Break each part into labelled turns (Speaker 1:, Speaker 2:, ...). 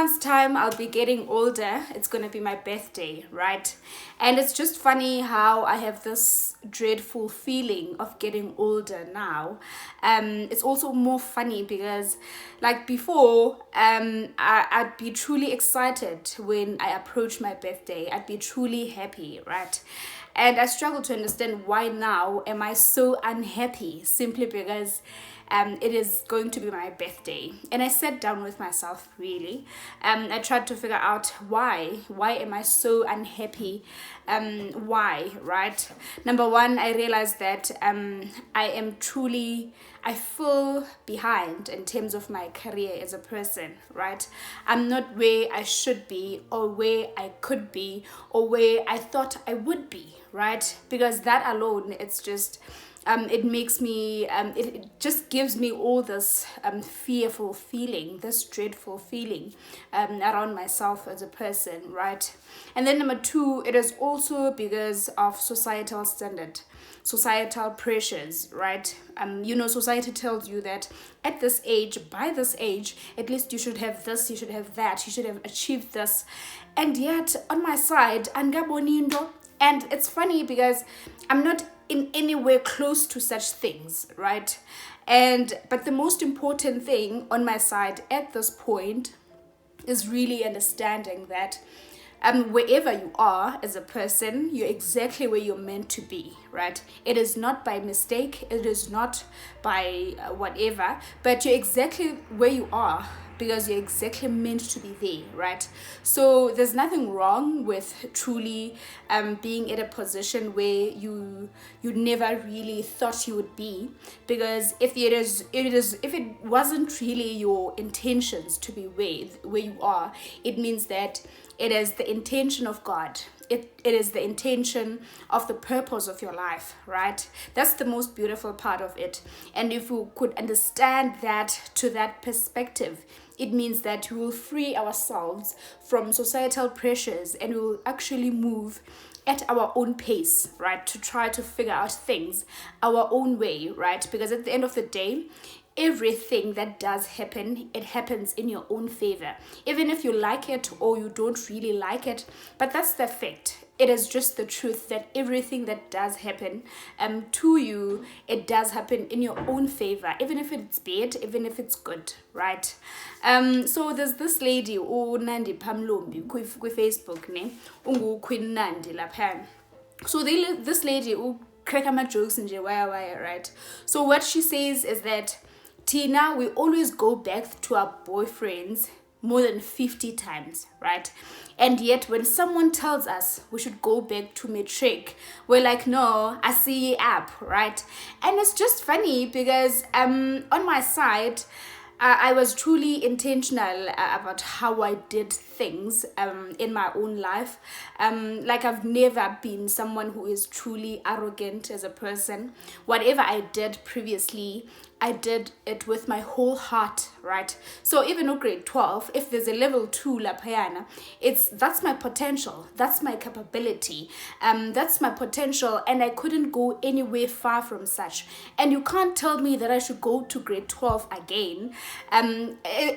Speaker 1: months' time, I'll be getting older. It's going to be my birthday, right? And it's just funny how I have this dreadful feeling of getting older now. It's also more funny because, like before, I'd be truly excited when I approach my birthday. I'd be truly happy, right? And I struggle to understand why now am I so unhappy simply because it is going to be my birthday. And I sat down with myself, really. I tried to figure out why. Why am I so unhappy? Why, right? Number one, I realized that I feel behind in terms of my career as a person, right? I'm not where I should be or where I could be or where I thought I would be, right? Because that alone, it's just it makes me it just gives me all this fearful feeling, this dreadful feeling around myself as a person, right? And then number two, it is also because of societal standard, societal pressures, right? Society tells you that at this age, by this age, at least you should have this, you should have that, you should have achieved this. And yet on my side, angabonindo. And it's funny because I'm not in anywhere close to such things, right? But the most important thing on my side at this point is really understanding that wherever you are as a person, you're exactly where you're meant to be, right? It is not by mistake, it is not by whatever, but you're exactly where you are because you're exactly meant to be there, right? So there's nothing wrong with truly being at a position where you never really thought you would be, because if it wasn't really your intentions to be where you are, it means that it is the intention of God. It is the intention of the purpose of your life, right? That's the most beautiful part of it. And if we could understand that to that perspective, it means that we will free ourselves from societal pressures and we will actually move at our own pace, right? To try to figure out things our own way, right? Because at the end of the day, everything that does happen, it happens in your own favor, even if you like it or you don't really like it. But that's the fact. It is just the truth that everything that does happen to you, it does happen in your own favor, even if it's bad, even if it's good, right? So there's this lady, Nandi Pamlombi, ku Facebook, ne, Queen Nandi lapha. So this lady, crack my jokes and why, right? So what she says is that Tina, we always go back to our boyfriends more than 50 times, right? And yet when someone tells us we should go back to matric, we're like, no, I see you up, right? And it's just funny because on my side, I was truly intentional about how I did things in my own life. Like I've never been someone who is truly arrogant as a person. Whatever I did previously, I did it with my whole heart, right? So even in grade 12, if there's a level 2 lapayana, that's my potential, that's my capability, that's my potential, and I couldn't go anywhere far from such. And you can't tell me that I should go to grade 12 again,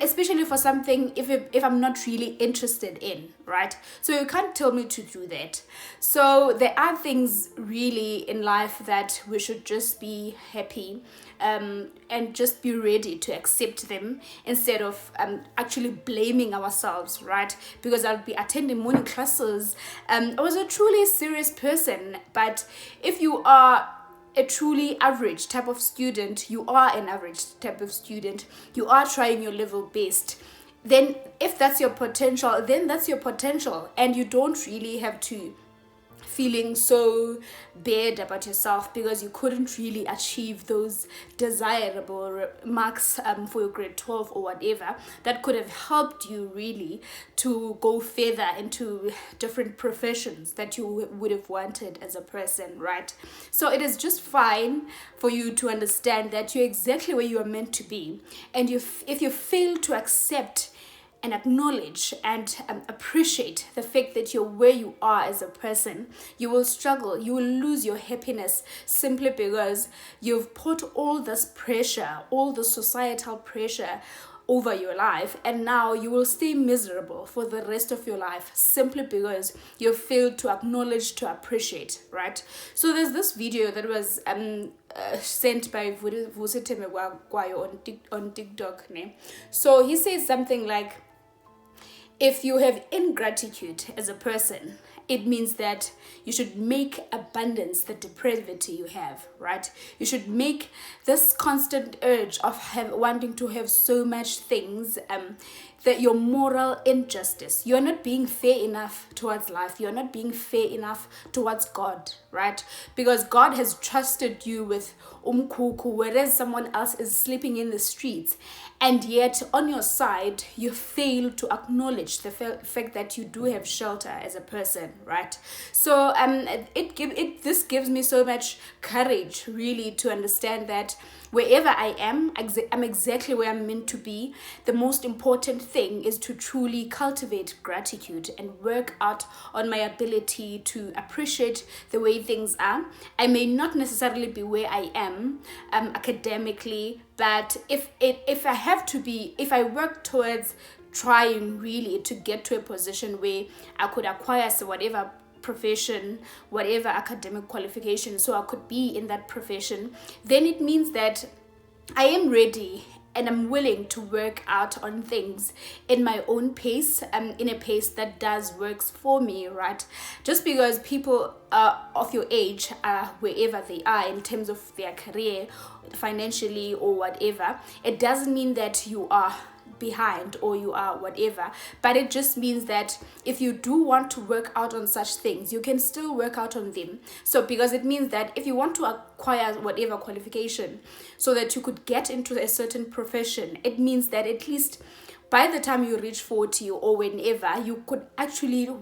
Speaker 1: especially for something if I'm not really interested in, right? So you can't tell me to do that. So there are things really in life that we should just be happy and just be ready to accept them instead of actually blaming ourselves, right? Because I'll be attending morning classes. I was a truly serious person, but if you are a truly average type of student, you are an average type of student, you are trying your level best, then if that's your potential, then that's your potential, and you don't really have to feeling so bad about yourself because you couldn't really achieve those desirable marks for your grade 12 or whatever that could have helped you really to go further into different professions that you would have wanted as a person, right? So it is just fine for you to understand that you're exactly where you are meant to be, and if you fail to accept and acknowledge and appreciate the fact that you're where you are as a person, you will struggle, you will lose your happiness simply because you've put all this pressure, all the societal pressure, over your life, and now you will stay miserable for the rest of your life simply because you failed to acknowledge, to appreciate, right? So there's this video that was sent by Vusiteme Kwayo on TikTok. So he says something like, if you have ingratitude as a person, it means that you should make abundance the depravity you have, right? You should make this constant urge of wanting to have so much things, that your moral injustice. You're not being fair enough towards life. You're not being fair enough towards God, right? Because God has trusted you with umkuku, whereas someone else is sleeping in the streets. And yet on your side, you fail to acknowledge the fact that you do have shelter as a person, right? So this gives me so much courage, really, to understand that wherever I am, I'm exactly where I'm meant to be. The most important thing is to truly cultivate gratitude and work out on my ability to appreciate the way things are. I may not necessarily be where I am academically, but if I work towards trying really to get to a position where I could acquire whatever profession, whatever academic qualification, so I could be in that profession, then it means that I am ready and I'm willing to work out on things in my own pace, in a pace that works for me, right? Just because people of your age are wherever they are in terms of their career, financially or whatever, it doesn't mean that you are behind or you are whatever, but it just means that if you do want to work out on such things, you can still work out on them. So because it means that if you want to acquire whatever qualification so that you could get into a certain profession, it means that at least by the time you reach 40 or whenever, you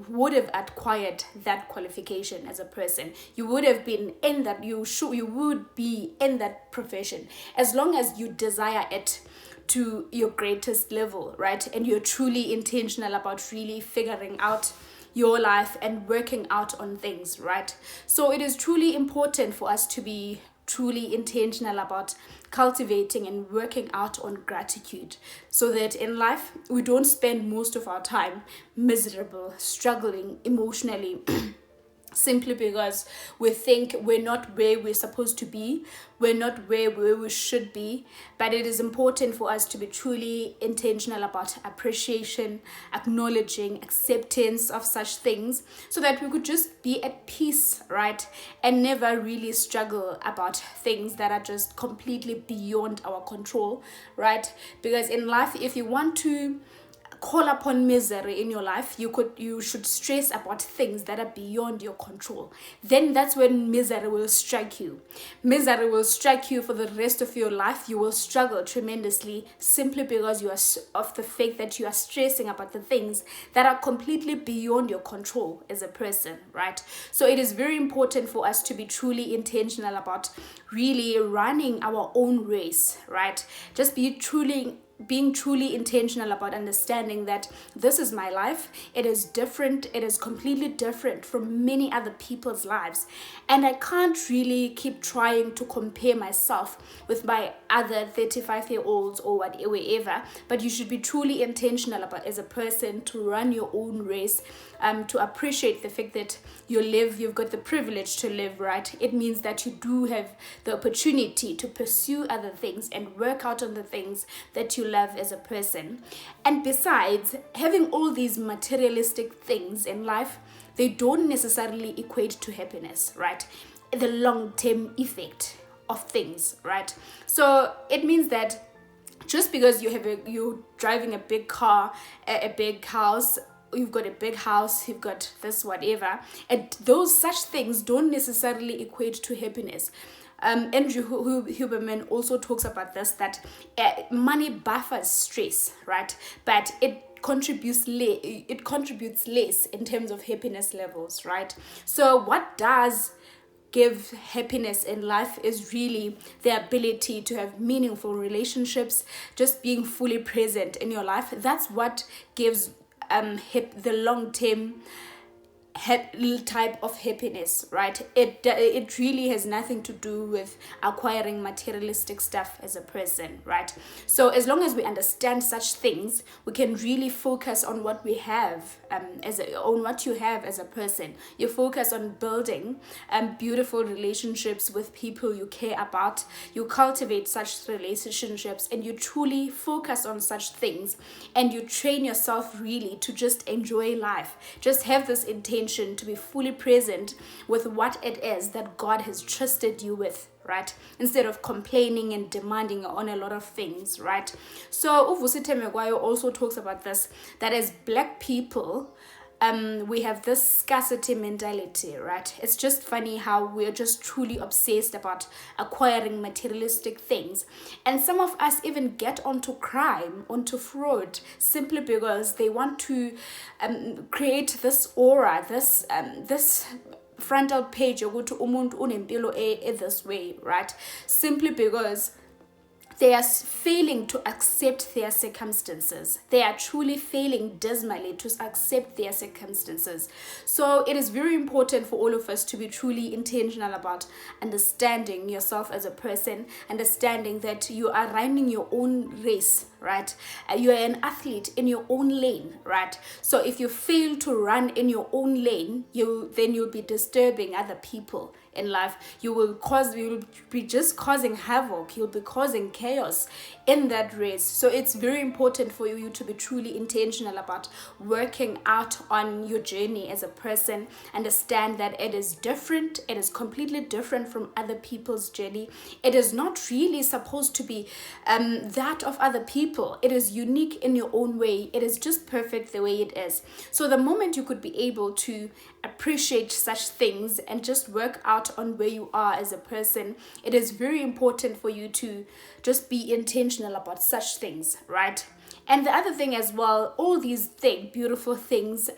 Speaker 1: would have acquired that qualification as a person. You would have been in that, you would be in that profession as long as you desire it to your greatest level, right? And you're truly intentional about really figuring out your life and working out on things, right? So it is truly important for us to be truly intentional about cultivating and working out on gratitude, so that in life we don't spend most of our time miserable, struggling emotionally simply because we think we're not where we're supposed to be, we're not where we should be. But it is important for us to be truly intentional about appreciation, acknowledging, acceptance of such things, so that we could just be at peace, right? And never really struggle about things that are just completely beyond our control, right? Because in life, if you want to call upon misery in your life, you should stress about things that are beyond your control. Then that's when misery will strike you. Misery will strike you for the rest of your life. You will struggle tremendously simply because you are of the fact that you are stressing about the things that are completely beyond your control as a person, right? So it is very important for us to be truly intentional about really running our own race, right? Just being truly intentional about understanding that this is my life. It is different. It is completely different from many other people's lives. And I can't really keep trying to compare myself with my other 35-year-olds or whatever. But you should be truly intentional about, as a person, to run your own race, to appreciate the fact that you've got the privilege to live, right? It means that you do have the opportunity to pursue other things and work out on the things that you love as a person. And besides, having all these materialistic things in life, they don't necessarily equate to happiness, right? The long-term effect of things, right? So it means that just because you're driving a big car, a big house, you've got a big house, you've got this whatever, and those such things don't necessarily equate to happiness. Andrew Huberman also talks about this, that money buffers stress, right? But it contributes less in terms of happiness levels, right? So what does give happiness in life is really the ability to have meaningful relationships, just being fully present in your life. That's what gives the long-term type of happiness, right? It really has nothing to do with acquiring materialistic stuff as a person, right? So as long as we understand such things, we can really focus on what we have, on what you have as a person. You focus on building beautiful relationships with people you care about. You cultivate such relationships, and you truly focus on such things, and you train yourself really to just enjoy life. Just have this intention to be fully present with what it is that God has trusted you with, right? Instead of complaining and demanding on a lot of things, right? So Uvusite Megwayo also talks about this, that as Black people, we have this scarcity mentality, right? It's just funny how we're just truly obsessed about acquiring materialistic things. And some of us even get onto crime, onto fraud, simply because they want to create this aura, this frontal page yokuthi umuntu unempilo this way, right? Simply because they are failing to accept their circumstances. They are truly failing dismally to accept their circumstances. So it is very important for all of us to be truly intentional about understanding yourself as a person, understanding that you are running your own race, right? You are an athlete in your own lane, right? So if you fail to run in your own lane, then you'll be disturbing other people in life. You will be just causing havoc. You'll be causing chaos in that race. So it's very important for you to be truly intentional about working out on your journey as a person. Understand that it is different. It is completely different from other people's journey. It is not really supposed to be that of other people. It is unique in your own way. It is just perfect the way it is. So the moment you could be able to appreciate such things and just work out on where you are as a person, it is very important for you to just be intentional about such things, right? And the other thing as well, all these beautiful things,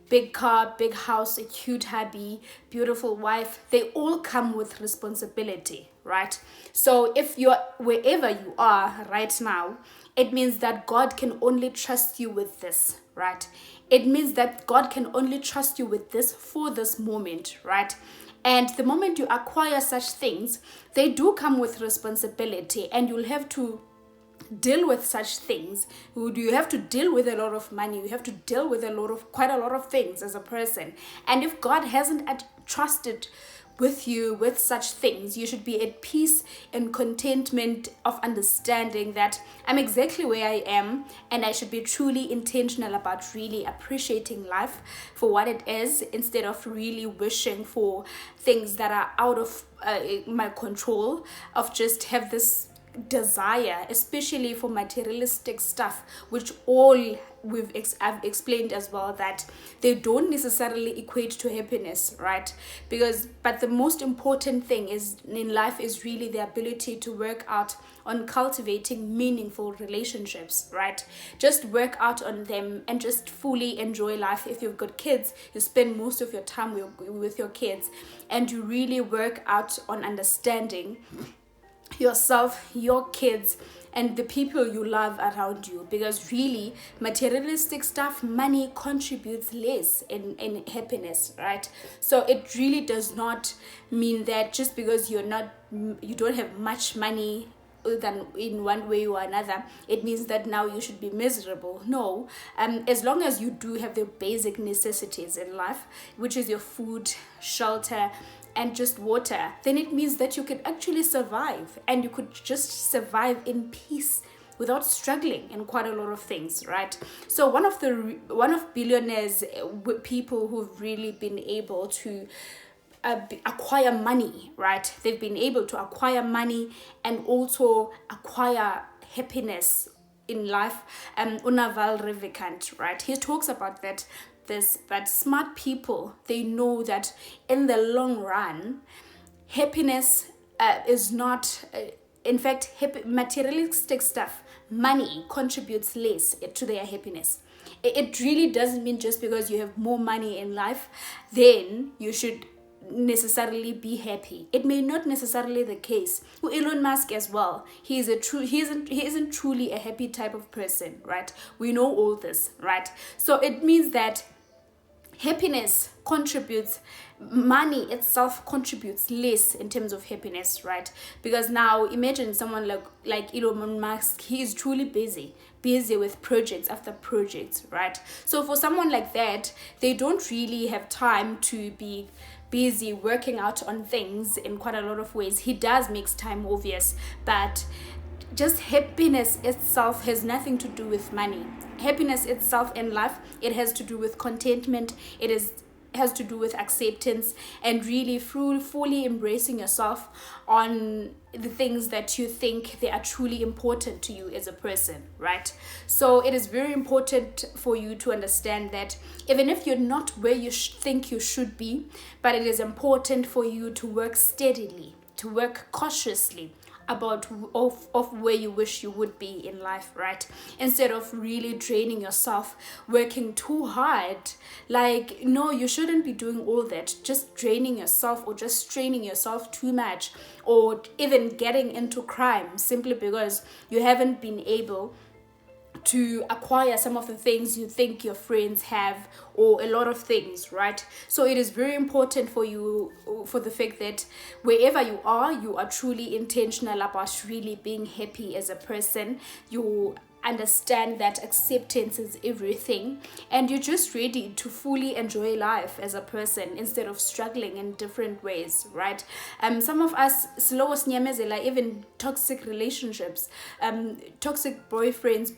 Speaker 1: big car, big house, a cute hubby, beautiful wife, they all come with responsibility, right? So if you're wherever you are right now, it means that God can only trust you with this, right? It means that God can only trust you with this for this moment, right? And the moment you acquire such things, they do come with responsibility, and you'll have to deal with such things. You have to deal with a lot of money. You have to deal with quite a lot of things as a person. And if God hasn't trusted with you with such things, you should be at peace and contentment of understanding that I'm exactly where I am, and I should be truly intentional about really appreciating life for what it is, instead of really wishing for things that are out of my control, of just have this desire, especially for materialistic stuff, which all I've explained as well, that they don't necessarily equate to happiness, right? But the most important thing is in life is really the ability to work out on cultivating meaningful relationships, right? Just work out on them and just fully enjoy life. If you've got kids, you spend most of your time with your kids, and you really work out on understanding yourself, your kids, and the people you love around you, because really materialistic stuff, money contributes less in happiness, right? So it really does not mean that just because you don't have much money than in one way or another, it means that now you should be miserable. No, as long as you do have the basic necessities in life, which is your food, shelter, and just water, then it means that you can actually survive, and you could just survive in peace without struggling in quite a lot of things, right? So one of billionaires, people who've really been able to acquire money, right? They've been able to acquire money and also acquire happiness in life. Unaval Ravikant, right? He talks about that smart people, they know that in the long run, happiness is not, in fact, materialistic stuff, money contributes less to their happiness. It really doesn't mean just because you have more money in life, then you should necessarily be happy. It may not necessarily the case. With Elon Musk as well, he isn't truly a happy type of person, right? We know all this, right? So it means that happiness contributes, money itself contributes less in terms of happiness, right? Because now imagine someone like Elon Musk. He is truly busy with projects after projects, right? So for someone like that, they don't really have time to be busy working out on things in quite a lot of ways. He does makes time, obvious, but just happiness itself has nothing to do with money. Happiness itself in life, it has to do with contentment. Has to do with acceptance and really fully embracing yourself on the things that you think they are truly important to you as a person, right? So it is very important for you to understand that even if you're not where you think you should be, but it is important for you to work steadily, to work cautiously about of where you wish you would be in life, right? Instead of really draining yourself, working too hard. Like, no, you shouldn't be doing all that, just draining yourself or just straining yourself too much, or even getting into crime simply because you haven't been able to acquire some of the things you think your friends have, or a lot of things, right? So it is very important for you, for the fact that wherever you are truly intentional about really being happy as a person. You understand that acceptance is everything, and you're just ready to fully enjoy life as a person instead of struggling in different ways, right? Some of us slow snyamezela even toxic relationships, toxic boyfriends,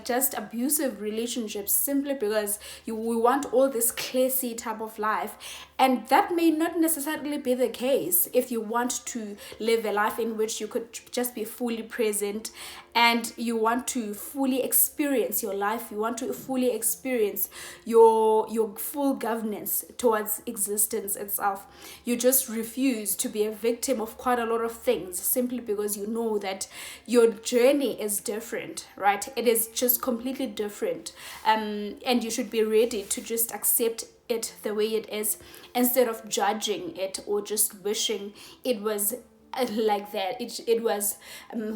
Speaker 1: just abusive relationships, simply because we want all this classy type of life. And that may not necessarily be the case if you want to live a life in which you could just be fully present, and you want to fully experience your life. You want to fully experience your full governance towards existence itself. You just refuse to be a victim of quite a lot of things simply because you know that your journey is different, right? It is just completely different, and you should be ready to just accept it the way it is, instead of judging it or just wishing it was like that. It was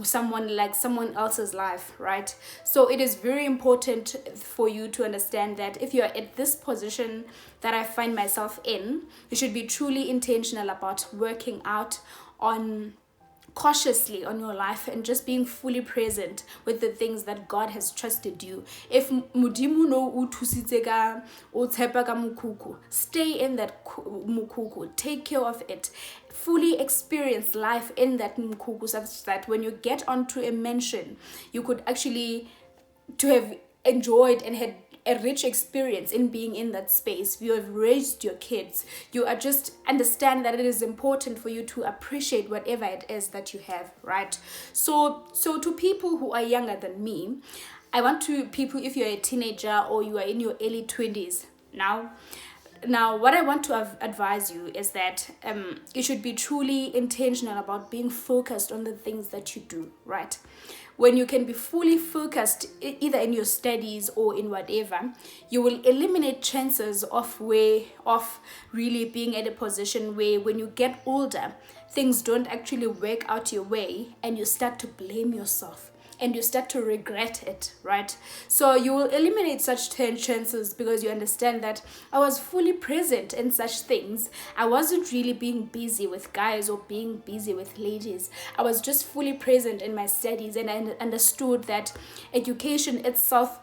Speaker 1: someone else's life, right? So it is very important for you to understand that if you are at this position that I find myself in, you should be truly intentional about working out on cautiously on your life and just being fully present with the things that God has trusted you. If mudimu no uthusitse ka o tshepa ka mukhukhu, stay in that mukhukhu, take care of it, fully experience life in that mukhukhu, such that when you get onto a mansion, you could actually to have enjoyed and had a rich experience in being in that space. You have raised your kids. You are just understand that it is important for you to appreciate whatever it is that you have, right? So to people who are younger than me, I want to people, if you're a teenager or you are in your early 20s now, what I want to advise you is that you should be truly intentional about being focused on the things that you do, right? When you can be fully focused either in your studies or in whatever, you will eliminate chances of really being at a position where when you get older, things don't actually work out your way and you start to blame yourself and you start to regret it, right? So you will eliminate such chances because you understand that I was fully present in such things. I wasn't really being busy with guys or being busy with ladies. I was just fully present in my studies, and I understood that education itself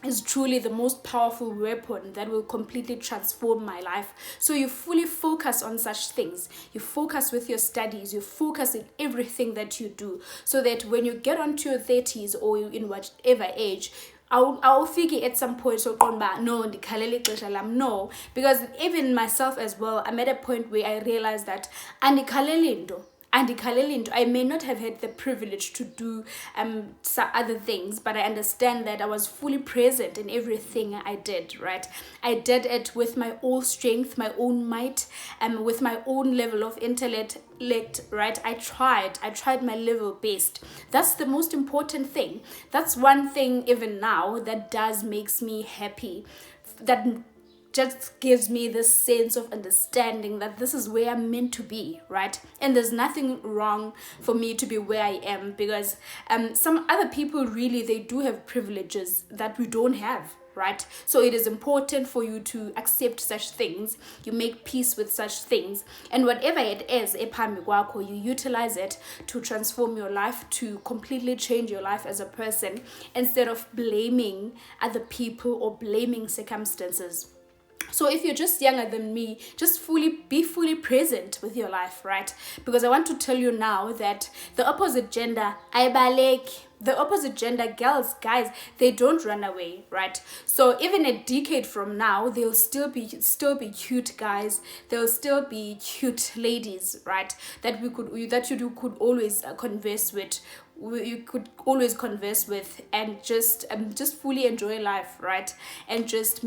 Speaker 1: is truly the most powerful weapon that will completely transform my life. So you fully focus on such things. You focus with your studies. You focus in everything that you do, so that when you get onto your 30s or in whatever age, I'll figure at some point so no, because even myself as well, I'm at a point where I realize that I may not have had the privilege to do some other things, but I understand that I was fully present in everything I did, right? I did it with my own strength, my own might, and with my own level of intellect, right? I tried my level best. That's the most important thing. That's one thing even now that makes me happy, that just gives me this sense of understanding that this is where I'm meant to be, right? And there's nothing wrong for me to be where I am, because some other people really, they do have privileges that we don't have, right? So it is important for you to accept such things. You make peace with such things, and whatever it is ephambi kwakho, you utilize it to transform your life, to completely change your life as a person, instead of blaming other people or blaming circumstances. So if you're just younger than me, just be fully present with your life, right? Because I want to tell you now that the opposite gender, the opposite gender girls, guys, they don't run away, right? So even a decade from now, they'll still be cute guys. They'll still be cute ladies, right? That you could always converse with. You could always converse with, and just fully enjoy life, right? And just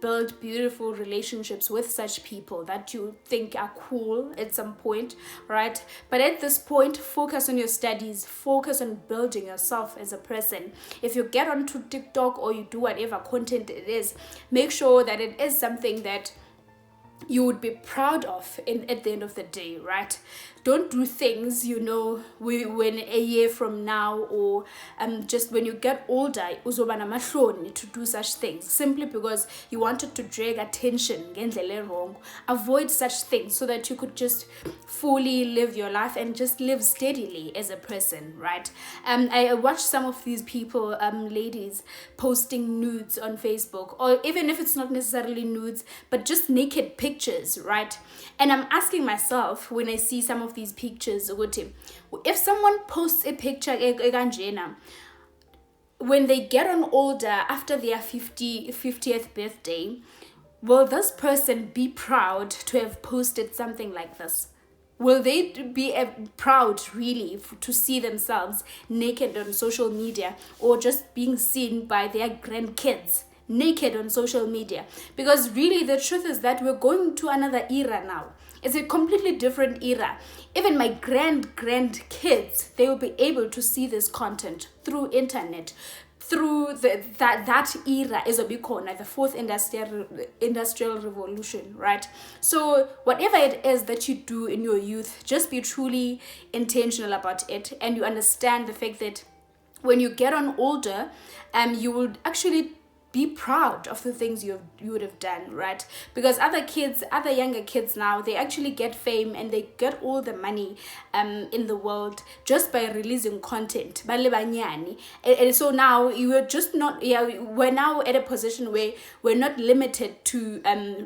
Speaker 1: build beautiful relationships with such people that you think are cool at some point, right? But at this point, focus on your studies, focus on building yourself as a person. If you get onto TikTok or you do whatever content it is, make sure that it is something that you would be proud of at the end of the day, right? Don't do things, when a year from now, or just when you get older, uzoba namahloni to do such things, simply because you wanted to drag attention ngendlela wrong. Avoid such things so that you could just fully live your life and just live steadily as a person, right? I watch some of these people, ladies, posting nudes on Facebook, or even if it's not necessarily nudes, but just naked pictures, right? And I'm asking myself, when I see some of these pictures, if someone posts a picture when they get on older, after their 50th birthday, will this person be proud to have posted something like this? Will they be proud really to see themselves naked on social media, or just being seen by their grandkids naked on social media? Because really the truth is that we're going to another era now. It's a completely different era. Even my grandkids, they will be able to see this content through internet, through that era is the fourth industrial revolution, right? So whatever it is that you do in your youth, just be truly intentional about it, and you understand the fact that when you get on older, you will actually be proud of the things you would have done, right? Because other younger kids now, they actually get fame and they get all the money in the world just by releasing content. And so now we're now at a position where we're not limited to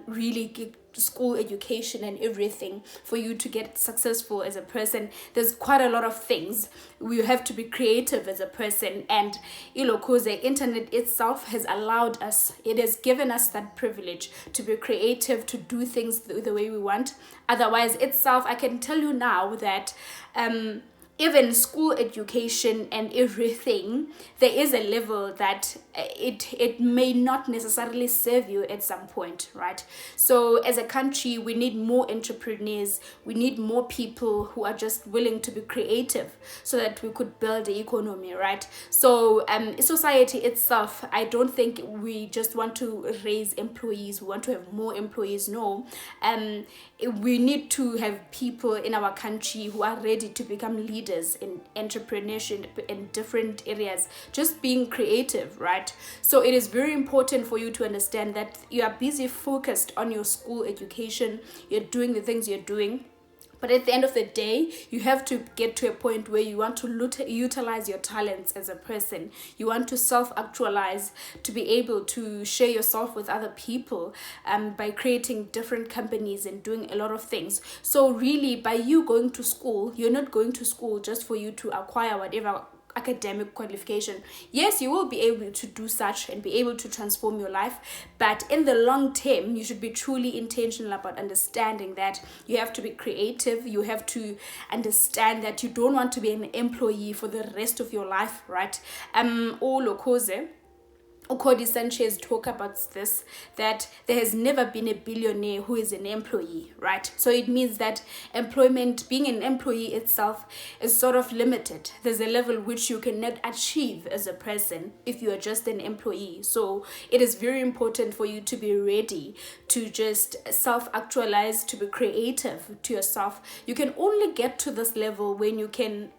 Speaker 1: really school education and everything for you to get successful as a person. There's quite a lot of things. We have to be creative as a person, and because the internet itself has allowed us, it has given us that privilege to be creative, to do things the way we want. Otherwise itself, I can tell you now that even school education and everything, there is a level that it may not necessarily serve you at some point, right? So as a country, we need more entrepreneurs. We need more people who are just willing to be creative so that we could build the economy, right? So society itself, I don't think we just want to raise employees. We want to have more employees. No. We need to have people in our country who are ready to become leaders in entrepreneurship in different areas, just being creative, right? So it is very important for you to understand that you are busy focused on your school education, you're doing the things you're doing, but at the end of the day, you have to get to a point where you want to utilize your talents as a person. You want to self-actualize, to be able to share yourself with other people by creating different companies and doing a lot of things. So really, by you going to school, you're not going to school just for you to acquire whatever academic qualification. Yes, you will be able to do such and be able to transform your life, but in the long term, you should be truly intentional about understanding that you have to be creative. You have to understand that you don't want to be an employee for the rest of your life, right? Cody Sanchez talk about this, that there has never been a billionaire who is an employee, right? So it means that employment, being an employee itself, is sort of limited. There's a level which you cannot achieve as a person if you are just an employee. So it is very important for you to be ready to just self-actualize, to be creative to yourself. You can only get to this level when you can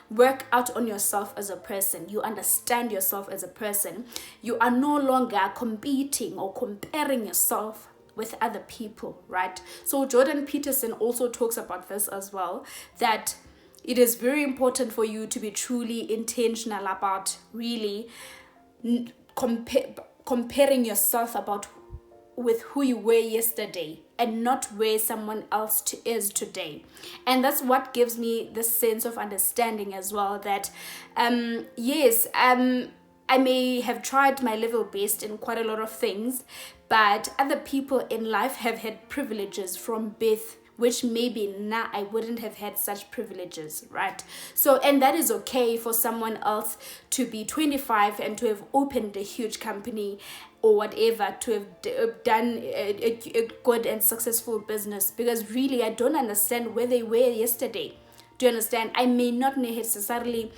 Speaker 1: work out on yourself as a person, you understand yourself as a person, you are no longer competing or comparing yourself with other people, right? So Jordan Peterson also talks about this as well, that it is very important for you to be truly intentional about really comparing yourself about with who you were yesterday and not where someone else is today. And that's what gives me this sense of understanding as well, that yes, I may have tried my level best in quite a lot of things, but other people in life have had privileges from birth which maybe now I wouldn't have had such privileges, right? So, and that is okay for someone else to be 25 and to have opened a huge company or whatever, to have done a good and successful business, because really I don't understand where they were yesterday. Do you understand? I may not necessarily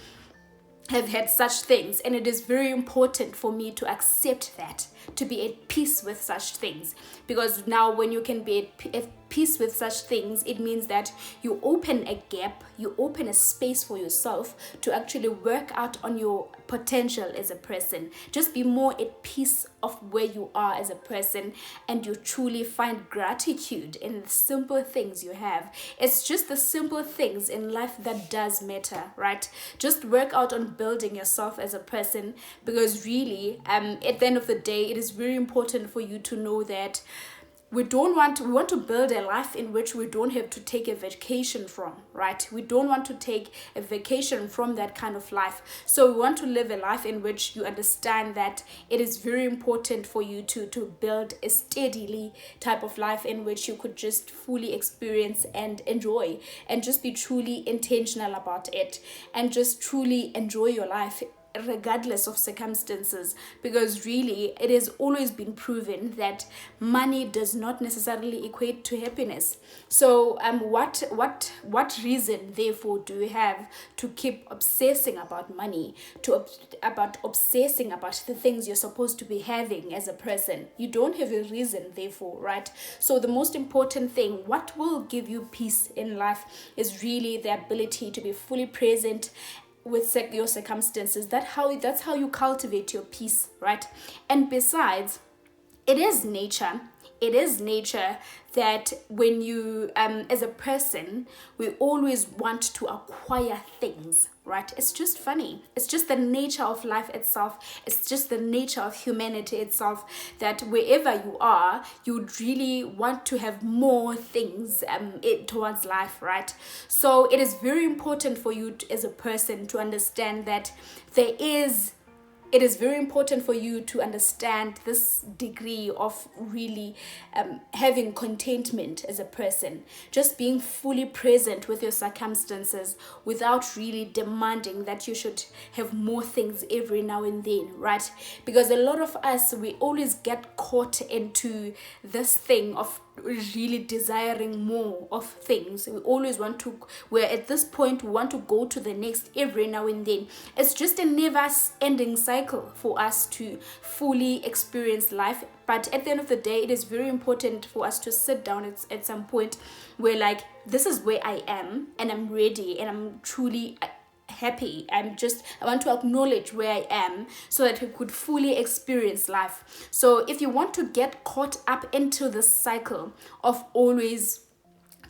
Speaker 1: have had such things, and it is very important for me to accept that, to be at peace with such things, because now when you can be at peace with such things, it means that you open a gap, you open a space for yourself to actually work out on your potential as a person. Just be more at peace of where you are as a person, and you truly find gratitude in the simple things you have. It's just the simple things in life that does matter, right? Just work out on building yourself as a person, because really at the end of the day, it is very important for you to know that we want to build a life in which we don't have to take a vacation from, right? We don't want to take a vacation from that kind of life. So we want to live a life in which you understand that it is very important for you to build a steadily type of life in which you could just fully experience and enjoy, and just be truly intentional about it, and just truly enjoy your life regardless of circumstances, because really it has always been proven that money does not necessarily equate to happiness. So what reason therefore do you have to keep obsessing about money, about obsessing about the things you're supposed to be having as a person? You don't have a reason therefore, right? So the most important thing, what will give you peace in life, is really the ability to be fully present with your circumstances. That's how you cultivate your peace, right? And besides, it is nature that when you as a person, we always want to acquire things, right? It's just funny. It's just the nature of life itself. It's just the nature of humanity itself, that wherever you are, you really want to have more things towards life, right? So it is very important for you as a person to understand that it is very important for you to understand this degree of really having contentment as a person, just being fully present with your circumstances without really demanding that you should have more things every now and then, right? Because a lot of us, we always get caught into this thing of really desiring more of things. We're at this point, we want to go to the next every now and then. It's just a never ending cycle for us to fully experience life. But at the end of the day, it is very important for us to sit down at some point where, like, this is where I am, and I'm ready, and I'm truly happy. I want to acknowledge where I am so that we could fully experience life. So if you want to get caught up into this cycle of always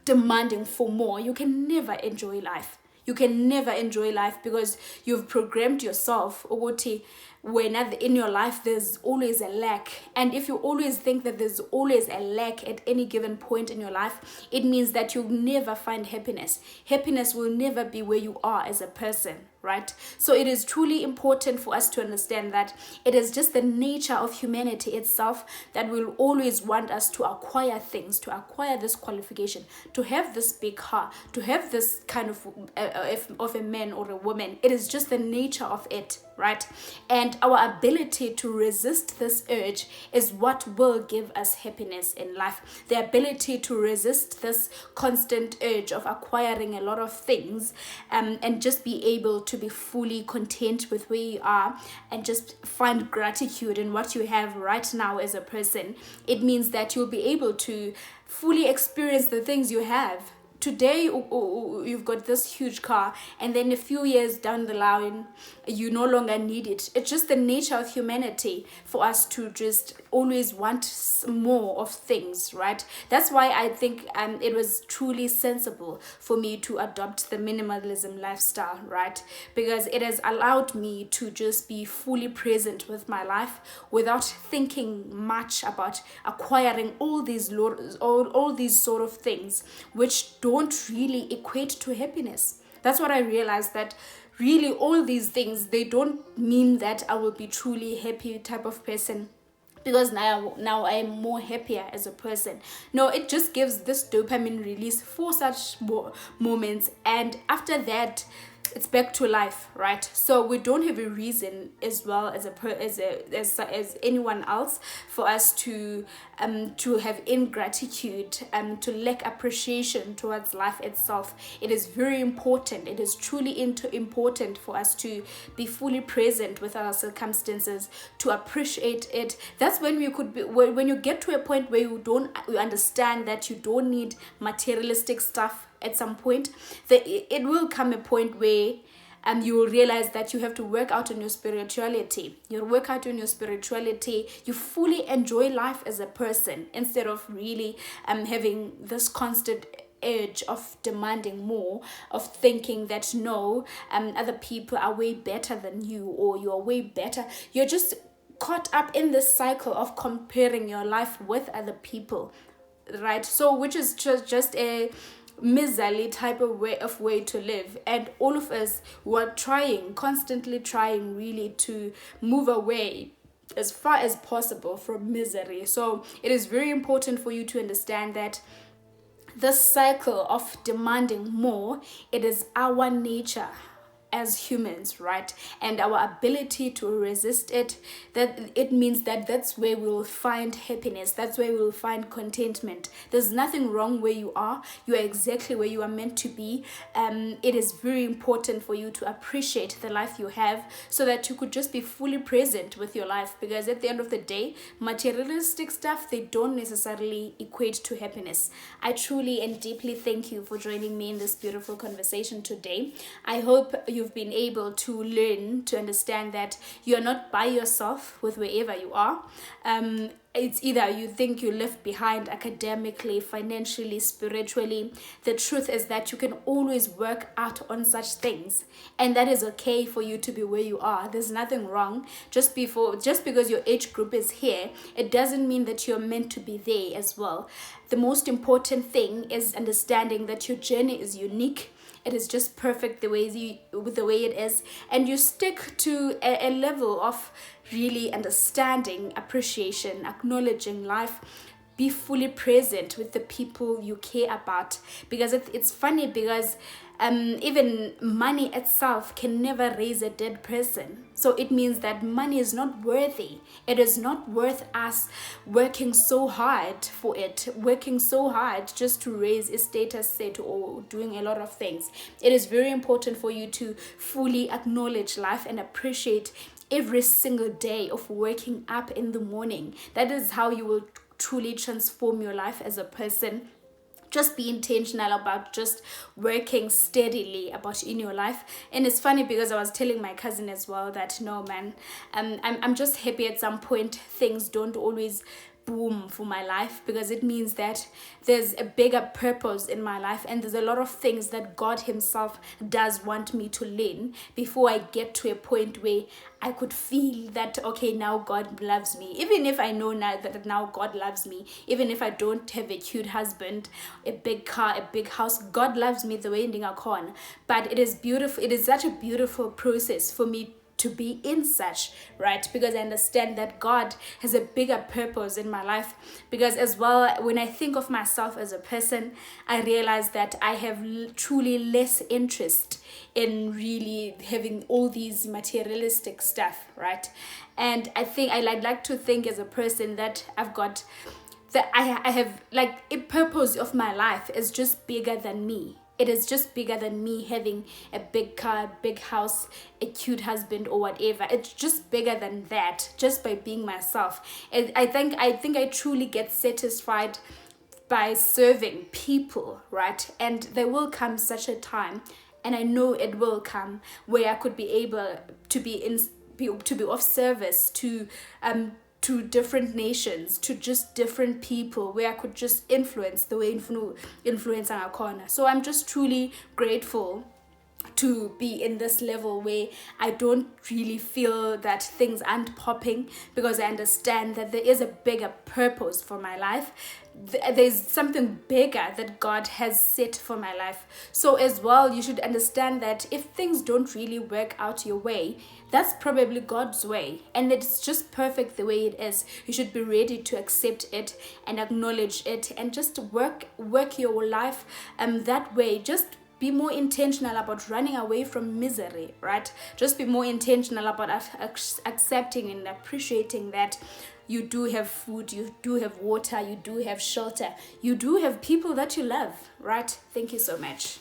Speaker 1: demanding for more, you can never enjoy life. You can never enjoy life, because you've programmed yourself when in your life there's always a lack. And if you always think that there's always a lack at any given point in your life, it means that you'll never find happiness. Happiness will never be where you are as a person, right? So it is truly important for us to understand that it is just the nature of humanity itself that will always want us to acquire things, to acquire this qualification, to have this big car, to have this kind of a man or a woman. It is just the nature of it, right? And our ability to resist this urge is what will give us happiness in life. The ability to resist this constant urge of acquiring a lot of things, and just be able to be fully content with where you are, and just find gratitude in what you have right now as a person. It means that you'll be able to fully experience the things you have, today you've got this huge car, and then a few years down the line you no longer need it. It's just the nature of humanity for us to just always want more of things, right? That's why I think it was truly sensible for me to adopt the minimalism lifestyle, right? Because it has allowed me to just be fully present with my life without thinking much about acquiring all these sort of things which don't really equate to happiness. That's what I realized, that really all these things, they don't mean that I will be truly happy type of person, because now I am more happier as a person. No, it just gives this dopamine release for such moments, and after that it's back to life, right? So we don't have a reason, as well as anyone else, for us to have ingratitude, to lack appreciation towards life itself. It is very important. It is truly important for us to be fully present with our circumstances, to appreciate it. That's when we could be, when you get to a point where you understand that you don't need materialistic stuff. At some point, it will come a point where you will realize that you have to work out on your spirituality. You work out on your spirituality. You fully enjoy life as a person, instead of really having this constant urge of demanding more, of thinking that no, other people are way better than you, or you are way better. You're just caught up in this cycle of comparing your life with other people, right? So which is just a miserly type of way to live. And all of us were constantly trying really to move away as far as possible from misery. So it is very important for you to understand that this cycle of demanding more, it is our nature as humans, right? And our ability to resist it, that it means that that's where we will find happiness. That's where we will find contentment. There's nothing wrong where you are. You are exactly where you are meant to be. It is very important for you to appreciate the life you have, so that you could just be fully present with your life. Because at the end of the day, materialistic stuff, they don't necessarily equate to happiness. I truly and deeply thank you for joining me in this beautiful conversation today. I hope you've been able to learn to understand that you're not by yourself with wherever you are. It's either you think you left behind academically, financially, spiritually. The truth is that you can always work out on such things, and that is okay for you to be where you are. There's nothing wrong. Just because your age group is here, it doesn't mean that you're meant to be there as well. The most important thing is understanding that your journey is unique. It is just perfect the way it is, and you stick to a level of really understanding, appreciation, acknowledging life. Be fully present with the people you care about, because it's funny, because even money itself can never raise a dead person. So it means that money is not worthy. It is not worth us working so hard for it, working so hard just to raise a status set or doing a lot of things. It is very important for you to fully acknowledge life and appreciate every single day of waking up in the morning. That is how you will truly transform your life as a person. Just be intentional about just working steadily about in your life. And it's funny, because I was telling my cousin as well that no man, I'm just happy at some point things don't always boom for my life, because it means that there's a bigger purpose in my life, and there's a lot of things that God himself does want me to learn before I get to a point where I could feel that, okay, now God loves me. Even if I know now that now God loves me, even if I don't have a cute husband, a big car, a big house, God loves me the way Ndingakon. But it is beautiful. It is such a beautiful process for me to be in such, right? Because I understand that God has a bigger purpose in my life. Because as well, when I think of myself as a person, I realize that I have truly less interest in really having all these materialistic stuff, right? And I'd like to think as a person that I've got, that I have like a purpose of my life is just bigger than me. It is just bigger than me having a big car, big house, a cute husband or whatever. It's just bigger than that, just by being myself. And I think I truly get satisfied by serving people, right? And there will come such a time, and I know it will come, where I could be able to be of service to different nations, to just different people, where I could just influence the way influence our corner. So I'm just truly grateful to be in this level where I don't really feel that things aren't popping, because I understand that there is a bigger purpose for my life. There's something bigger that God has set for my life. So as well, you should understand that if things don't really work out your way, that's probably God's way, and it's just perfect the way it is. You should be ready to accept it and acknowledge it, and just work your life that way. Just be more intentional about running away from misery, right? Just be more intentional about accepting and appreciating that you do have food, you do have water, you do have shelter, you do have people that you love, right? Thank you so much.